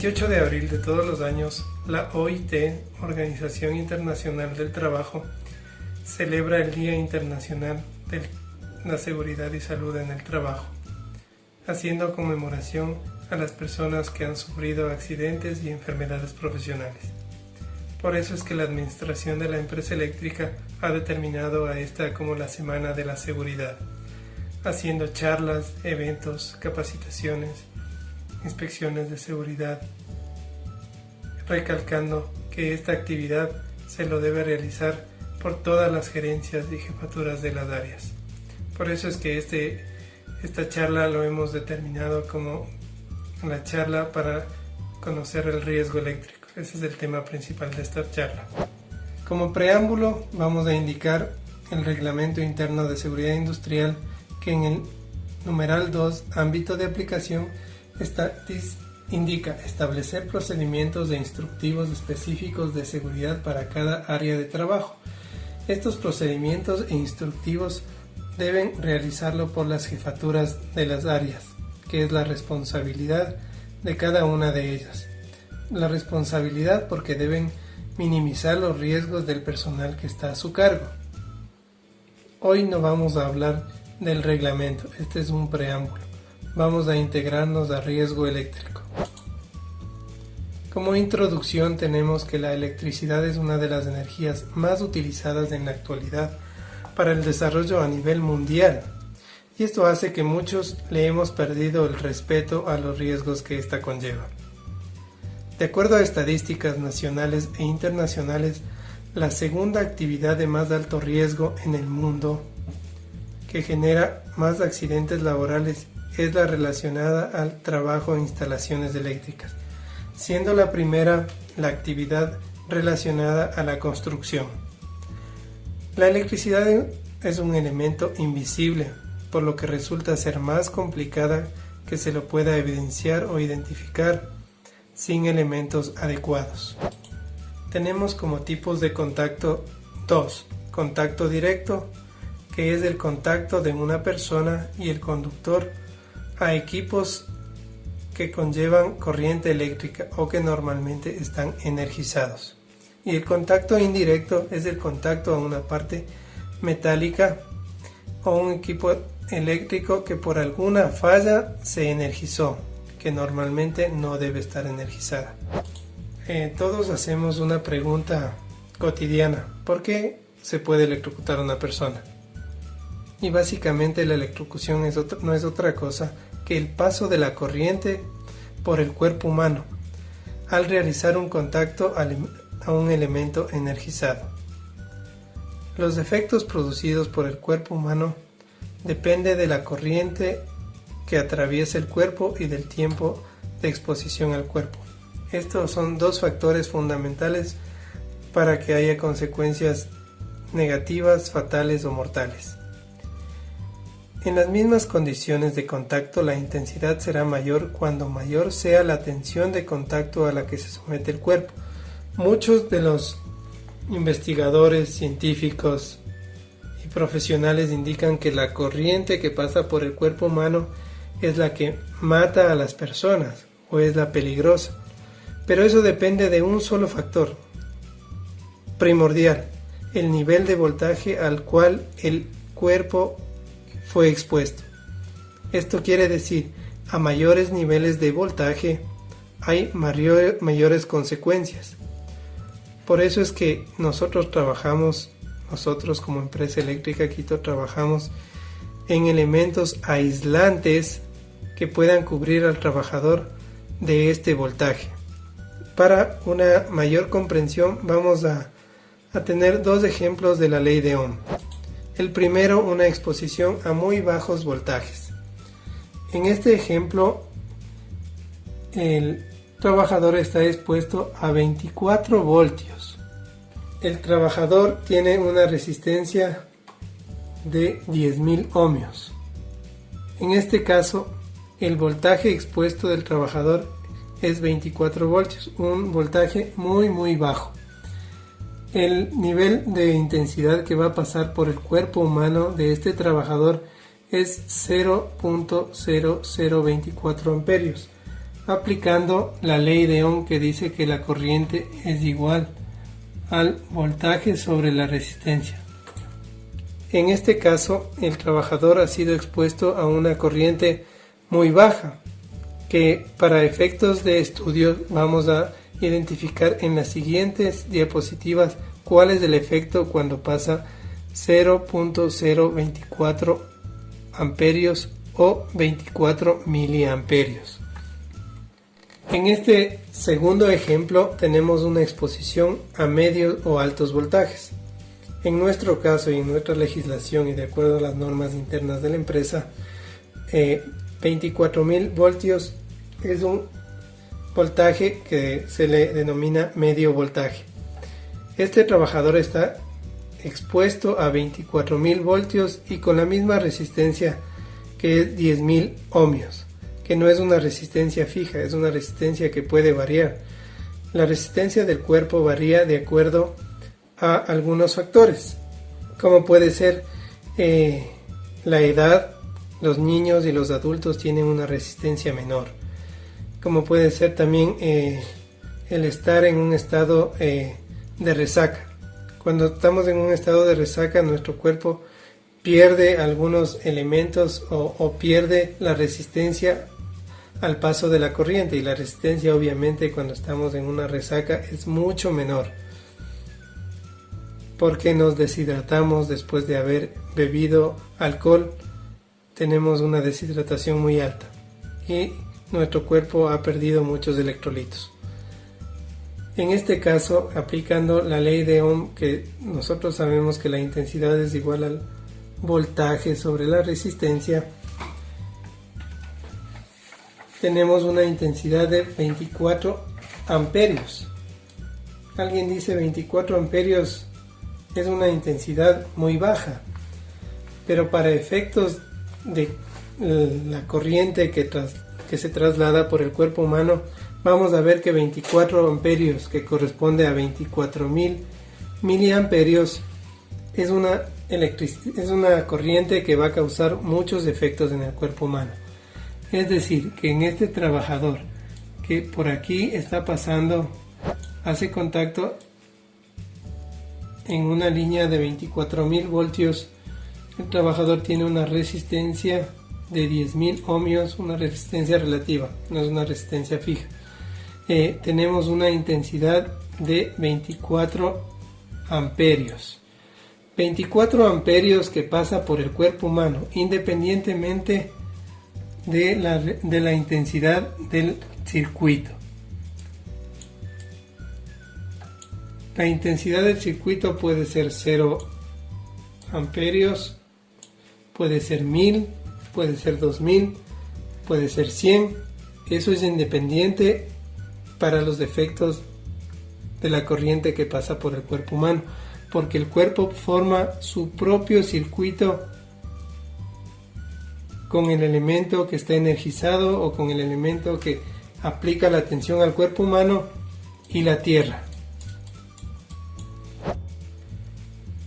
28 de abril de todos los años, la OIT, Organización Internacional del Trabajo, celebra el Día Internacional de la Seguridad y Salud en el Trabajo, haciendo conmemoración a las personas que han sufrido accidentes y enfermedades profesionales. Por eso es que la administración de la empresa eléctrica ha determinado a esta como la Semana de la Seguridad, haciendo charlas, eventos, capacitaciones, inspecciones de seguridad, recalcando que esta actividad se lo debe realizar por todas las gerencias y jefaturas de las áreas. Por eso es que esta charla lo hemos determinado como la charla para conocer el riesgo eléctrico. Ese es el tema principal de esta charla. Como preámbulo vamos a indicar el Reglamento Interno de Seguridad Industrial, que en el numeral 2, ámbito de aplicación, indica establecer procedimientos e instructivos específicos de seguridad para cada área de trabajo. Estos procedimientos e instructivos deben realizarlo por las jefaturas de las áreas, que es la responsabilidad de cada una de ellas. La responsabilidad porque deben minimizar los riesgos del personal que está a su cargo. Hoy no vamos a hablar del reglamento, este es un preámbulo. Vamos a integrarnos a riesgo eléctrico. Como introducción tenemos que la electricidad es una de las energías más utilizadas en la actualidad para el desarrollo a nivel mundial, y esto hace que muchos le hemos perdido el respeto a los riesgos que ésta conlleva. De acuerdo a estadísticas nacionales e internacionales, la segunda actividad de más alto riesgo en el mundo, que genera más accidentes laborales, es la relacionada al trabajo en instalaciones eléctricas, siendo la primera la actividad relacionada a la construcción. La electricidad es un elemento invisible, por lo que resulta ser más complicada que se lo pueda evidenciar o identificar sin elementos adecuados. Tenemos como tipos de contacto dos: contacto directo, que es el contacto de una persona y el conductor a equipos que conllevan corriente eléctrica o que normalmente están energizados. Y el contacto indirecto es el contacto a una parte metálica o un equipo eléctrico que por alguna falla se energizó, que normalmente no debe estar energizada. Todos hacemos una pregunta cotidiana: ¿por qué se puede electrocutar a una persona? Y básicamente la electrocución no es otra cosa que el paso de la corriente por el cuerpo humano al realizar un contacto a un elemento energizado. Los efectos producidos por el cuerpo humano dependen de la corriente que atraviesa el cuerpo y del tiempo de exposición al cuerpo. Estos son dos factores fundamentales para que haya consecuencias negativas, fatales o mortales. En las mismas condiciones de contacto, la intensidad será mayor cuando mayor sea la tensión de contacto a la que se somete el cuerpo. Muchos de los investigadores, científicos y profesionales indican que la corriente que pasa por el cuerpo humano es la que mata a las personas o es la peligrosa. Pero eso depende de un solo factor primordial: el nivel de voltaje al cual el cuerpo fue expuesto. Esto quiere decir, a mayores niveles de voltaje hay mayores consecuencias. Por eso es que nosotros como empresa eléctrica Quito trabajamos en elementos aislantes que puedan cubrir al trabajador de este voltaje. Para una mayor comprensión vamos a tener dos ejemplos de la ley de Ohm. El primero, una exposición a muy bajos voltajes. En este ejemplo, el trabajador está expuesto a 24 voltios. El trabajador tiene una resistencia de 10.000 ohmios. En este caso, el voltaje expuesto del trabajador es 24 voltios, un voltaje muy bajo. El nivel de intensidad que va a pasar por el cuerpo humano de este trabajador es 0.0024 amperios. aplicando la ley de Ohm, que dice que la corriente es igual al voltaje sobre la resistencia. En este caso, el trabajador ha sido expuesto a una corriente muy baja, que para efectos de estudio vamos a identificar en las siguientes diapositivas cuál es el efecto cuando pasa 0.024 amperios o 24 miliamperios. En este segundo ejemplo tenemos una exposición a medios o altos voltajes. En nuestro caso y en nuestra legislación y de acuerdo a las normas internas de la empresa, 24.000 voltios es un voltaje que se le denomina medio voltaje. Este trabajador está expuesto a 24.000 voltios y con la misma resistencia que es 10.000 ohmios, que no es una resistencia fija, es una resistencia que puede variar. La resistencia del cuerpo varía de acuerdo a algunos factores, como puede ser la edad. Los niños y los adultos tienen una resistencia menor, como puede ser también el estar en un estado de resaca. Cuando estamos en un estado de resaca, nuestro cuerpo pierde algunos elementos o pierde la resistencia al paso de la corriente, y la resistencia obviamente cuando estamos en una resaca es mucho menor, porque nos deshidratamos después de haber bebido alcohol. Tenemos una deshidratación muy alta y nuestro cuerpo ha perdido muchos electrolitos. En este caso, aplicando la ley de Ohm, que nosotros sabemos que la intensidad es igual al voltaje sobre la resistencia, tenemos una intensidad de 24 amperios. Alguien dice 24 amperios es una intensidad muy baja, pero para efectos de la corriente que se traslada por el cuerpo humano, vamos a ver que 24 amperios, que corresponde a 24.000 miliamperios, es una corriente que va a causar muchos efectos en el cuerpo humano. Es decir, que en este trabajador que por aquí está pasando, hace contacto en una línea de 24.000 voltios, el trabajador tiene una resistencia de 10.000 ohmios, una resistencia relativa, no es una resistencia fija. Tenemos una intensidad de 24 amperios. 24 amperios que pasa por el cuerpo humano, independientemente de la intensidad del circuito. La intensidad del circuito puede ser 0 amperios, puede ser 1000, puede ser 2000, puede ser 100. Eso es independiente para los efectos de la corriente que pasa por el cuerpo humano, porque el cuerpo forma su propio circuito con el elemento que está energizado o con el elemento que aplica la tensión al cuerpo humano y la tierra.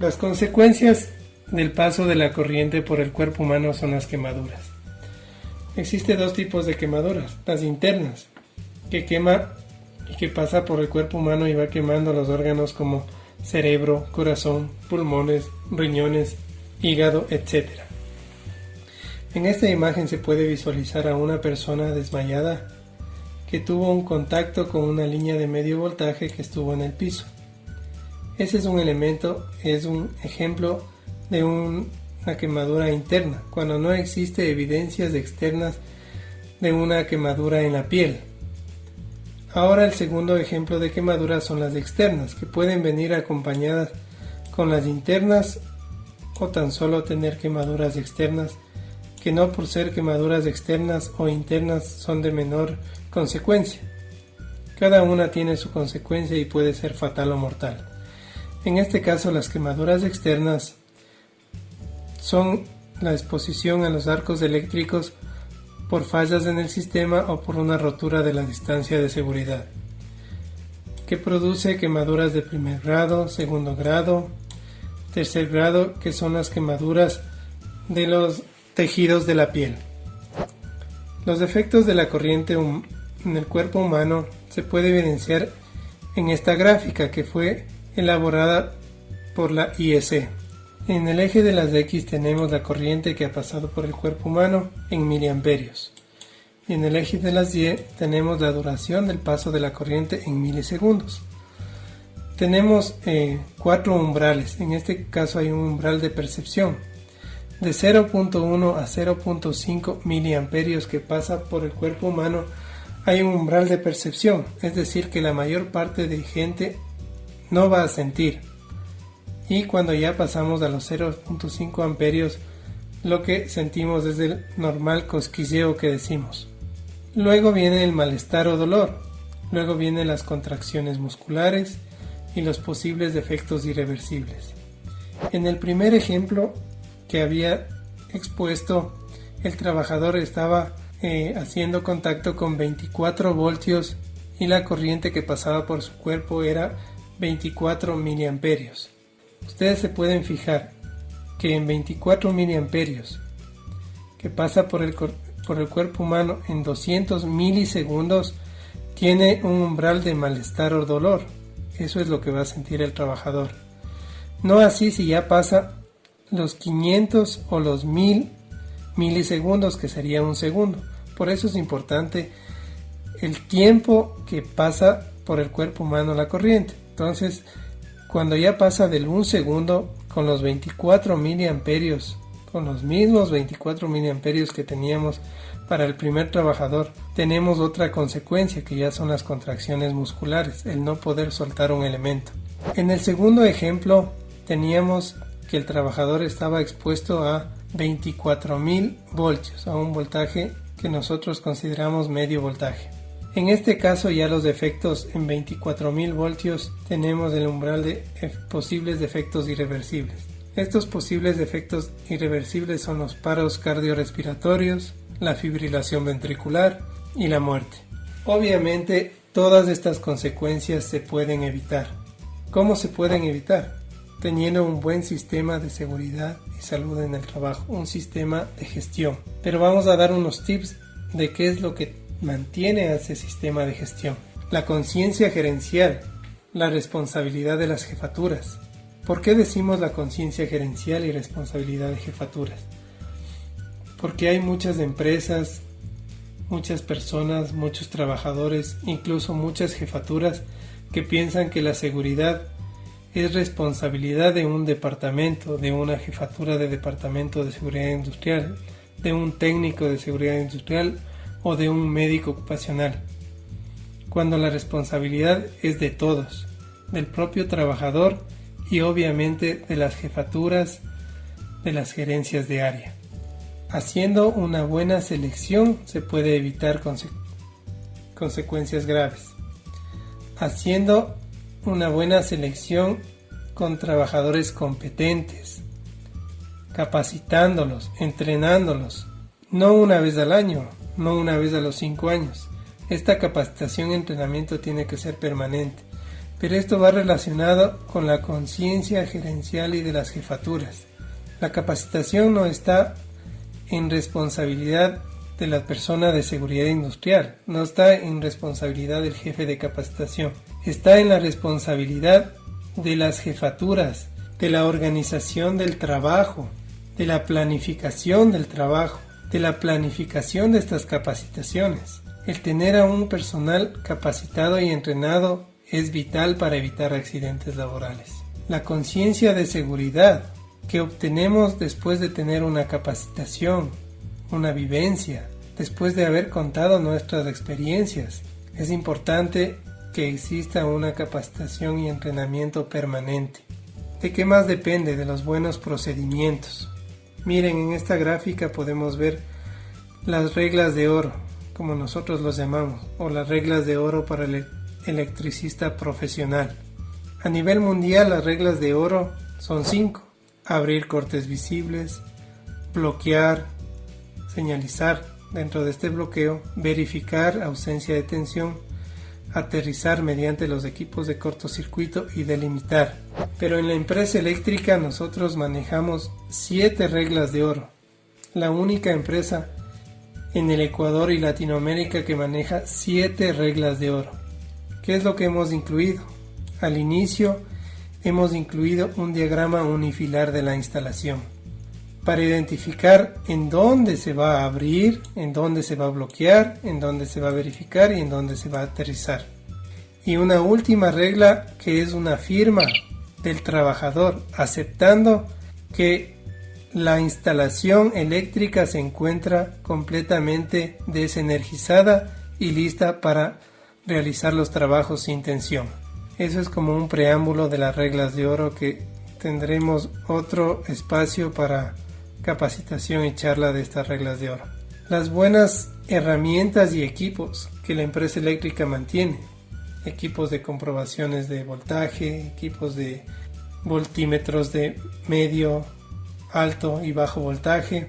Las consecuencias del paso de la corriente por el cuerpo humano son las quemaduras. Existen dos tipos de quemaduras: las internas, que quema y que pasa por el cuerpo humano y va quemando los órganos como cerebro, corazón, pulmones, riñones, hígado, etc. En esta imagen se puede visualizar a una persona desmayada que tuvo un contacto con una línea de medio voltaje que estuvo en el piso. Ese es un ejemplo de una quemadura interna, cuando no existe evidencias externas de una quemadura en la piel. Ahora el segundo ejemplo de quemaduras son las externas, que pueden venir acompañadas con las internas o tan solo tener quemaduras externas, que no por ser quemaduras externas o internas son de menor consecuencia. Cada una tiene su consecuencia y puede ser fatal o mortal. En este caso, las quemaduras externas son la exposición a los arcos eléctricos por fallas en el sistema o por una rotura de la distancia de seguridad, que produce quemaduras de primer grado, segundo grado, tercer grado, que son las quemaduras de los tejidos de la piel. Los efectos de la corriente en el cuerpo humano se puede evidenciar en esta gráfica que fue elaborada por la IEC. En el eje de las X tenemos la corriente que ha pasado por el cuerpo humano en miliamperios. Y en el eje de las Y tenemos la duración del paso de la corriente en milisegundos. Tenemos 4 umbrales. En este caso hay un umbral de percepción de 0.1 a 0.5 miliamperios que pasa por el cuerpo humano. Hay un umbral de percepción, es decir que la mayor parte de gente no va a sentir. Y cuando ya pasamos a los 0.5 amperios, lo que sentimos es el normal cosquilleo que decimos. Luego viene el malestar o dolor. Luego vienen las contracciones musculares y los posibles defectos irreversibles. En el primer ejemplo que había expuesto, el trabajador estaba haciendo contacto con 24 voltios y la corriente que pasaba por su cuerpo era 24 miliamperios. Ustedes se pueden fijar que en 24 miliamperios que pasa por el cuerpo humano en 200 milisegundos tiene un umbral de malestar o dolor. Eso es lo que va a sentir el trabajador. No así si ya pasa los 500 o los 1000 milisegundos, que sería un segundo. Por eso es importante el tiempo que pasa por el cuerpo humano la corriente. Entonces, cuando ya pasa del 1 segundo, con los 24 miliamperios, con los mismos 24 miliamperios que teníamos para el primer trabajador, tenemos otra consecuencia que ya son las contracciones musculares, el no poder soltar un elemento. En el segundo ejemplo teníamos que el trabajador estaba expuesto a 24.000 voltios, a un voltaje que nosotros consideramos medio voltaje. En este caso ya los defectos en 24.000 voltios tenemos el umbral de posibles defectos irreversibles. Estos posibles defectos irreversibles son los paros cardiorrespiratorios, la fibrilación ventricular y la muerte. Obviamente todas estas consecuencias se pueden evitar. ¿Cómo se pueden evitar? Teniendo un buen sistema de seguridad y salud en el trabajo, un sistema de gestión. Pero vamos a dar unos tips de qué es lo que mantiene a ese sistema de gestión. La conciencia gerencial, la responsabilidad de las jefaturas. ¿Por qué decimos la conciencia gerencial y responsabilidad de jefaturas? Porque hay muchas empresas, muchas personas, muchos trabajadores, incluso muchas jefaturas que piensan que la seguridad es responsabilidad de un departamento, de una jefatura de departamento de seguridad industrial, de un técnico de seguridad industrial o de un médico ocupacional, cuando la responsabilidad es de todos, del propio trabajador y obviamente de las jefaturas, de las gerencias de área. Haciendo una buena selección se puede evitar consecuencias graves. Haciendo una buena selección con trabajadores competentes, capacitándolos, entrenándolos, no una vez al año, no una vez a los 5 años. Esta capacitación y entrenamiento tiene que ser permanente, pero esto va relacionado con la conciencia gerencial y de las jefaturas. La capacitación no está en responsabilidad de la persona de seguridad industrial, no está en responsabilidad del jefe de capacitación, está en la responsabilidad de las jefaturas, de la organización del trabajo, de la planificación del trabajo, de la planificación de estas capacitaciones. El tener a un personal capacitado y entrenado es vital para evitar accidentes laborales. La conciencia de seguridad que obtenemos después de tener una capacitación, una vivencia, después de haber contado nuestras experiencias. Es importante que exista una capacitación y entrenamiento permanente. ¿De qué más depende? De los buenos procedimientos. Miren, en esta gráfica podemos ver las reglas de oro, como nosotros los llamamos, o las reglas de oro para el electricista profesional. A nivel mundial, las reglas de oro son 5. Abrir cortes visibles, bloquear, señalizar dentro de este bloqueo, verificar ausencia de tensión, aterrizar mediante los equipos de cortocircuito y delimitar. Pero en la empresa eléctrica nosotros manejamos 7 reglas de oro. La única empresa en el Ecuador y Latinoamérica que maneja 7 reglas de oro. ¿Qué es lo que hemos incluido? Al inicio hemos incluido un diagrama unifilar de la instalación para identificar en dónde se va a abrir, en dónde se va a bloquear, en dónde se va a verificar y en dónde se va a aterrizar. Y una última regla que es una firma del trabajador aceptando que la instalación eléctrica se encuentra completamente desenergizada y lista para realizar los trabajos sin tensión. Eso es como un preámbulo de las reglas de oro, que tendremos otro espacio para capacitación y charla de estas reglas de oro. Las buenas herramientas y equipos que la empresa eléctrica mantiene: equipos de comprobaciones de voltaje, equipos de voltímetros de medio, alto y bajo voltaje,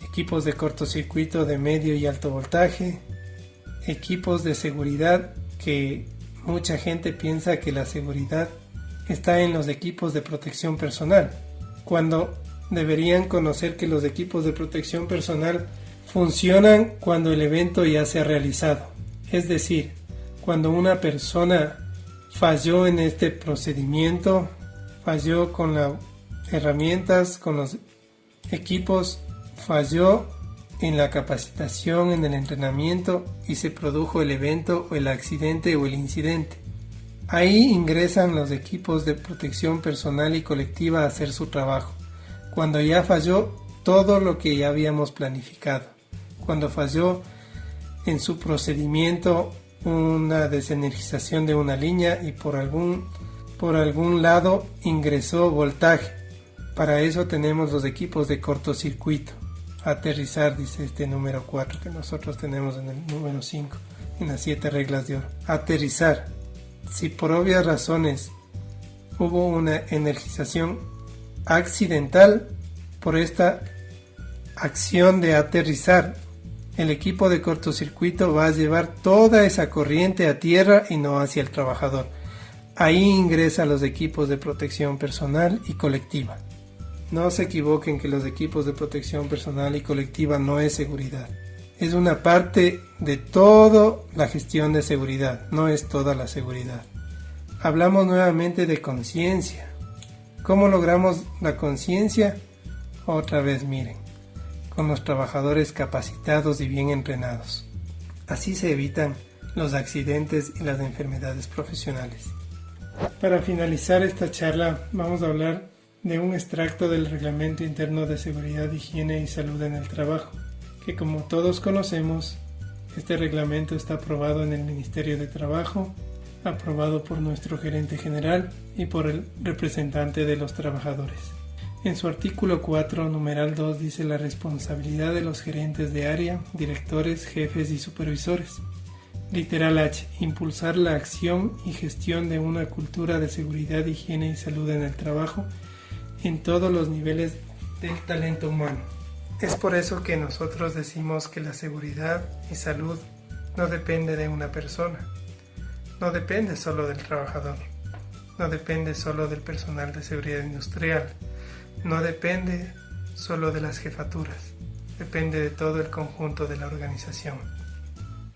equipos de cortocircuito de medio y alto voltaje, equipos de seguridad, que mucha gente piensa que la seguridad está en los equipos de protección personal, cuando deberían conocer que los equipos de protección personal funcionan cuando el evento ya se ha realizado. Es decir, cuando una persona falló en este procedimiento, falló con las herramientas, con los equipos, falló en la capacitación, en el entrenamiento y se produjo el evento o el accidente o el incidente. Ahí ingresan los equipos de protección personal y colectiva a hacer su trabajo. Cuando ya falló todo lo que ya habíamos planificado, cuando falló en su procedimiento una desenergización de una línea y por algún lado ingresó voltaje. Para eso tenemos los equipos de cortocircuito. Aterrizar, dice este número 4 que nosotros tenemos en el número 5, en las 7 reglas de oro. Aterrizar. Si por obvias razones hubo una energización accidental, por esta acción de aterrizar, el equipo de cortocircuito va a llevar toda esa corriente a tierra y no hacia el trabajador. Ahí ingresan los equipos de protección personal y colectiva. No se equivoquen que los equipos de protección personal y colectiva no es seguridad. Es una parte de toda la gestión de seguridad, no es toda la seguridad. Hablamos nuevamente de conciencia. ¿Cómo logramos la conciencia? Otra vez miren, con los trabajadores capacitados y bien entrenados. Así se evitan los accidentes y las enfermedades profesionales. Para finalizar esta charla, vamos a hablar de un extracto del Reglamento Interno de Seguridad, Higiene y Salud en el Trabajo, que como todos conocemos, este reglamento está aprobado en el Ministerio de Trabajo, aprobado por nuestro gerente general y por el representante de los trabajadores. En su artículo 4, numeral 2, dice la responsabilidad de los gerentes de área, directores, jefes y supervisores. Literal H, impulsar la acción y gestión de una cultura de seguridad, higiene y salud en el trabajo en todos los niveles del talento humano. Es por eso que nosotros decimos que la seguridad y salud no depende de una persona, no depende solo del trabajador, no depende solo del personal de seguridad industrial, no depende solo de las jefaturas, depende de todo el conjunto de la organización.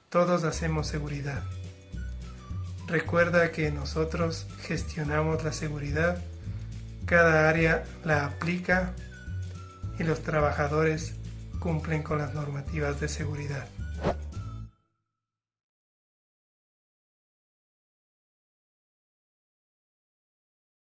Todos hacemos seguridad. Recuerda que nosotros gestionamos la seguridad, cada área la aplica y los trabajadores cumplen con las normativas de seguridad.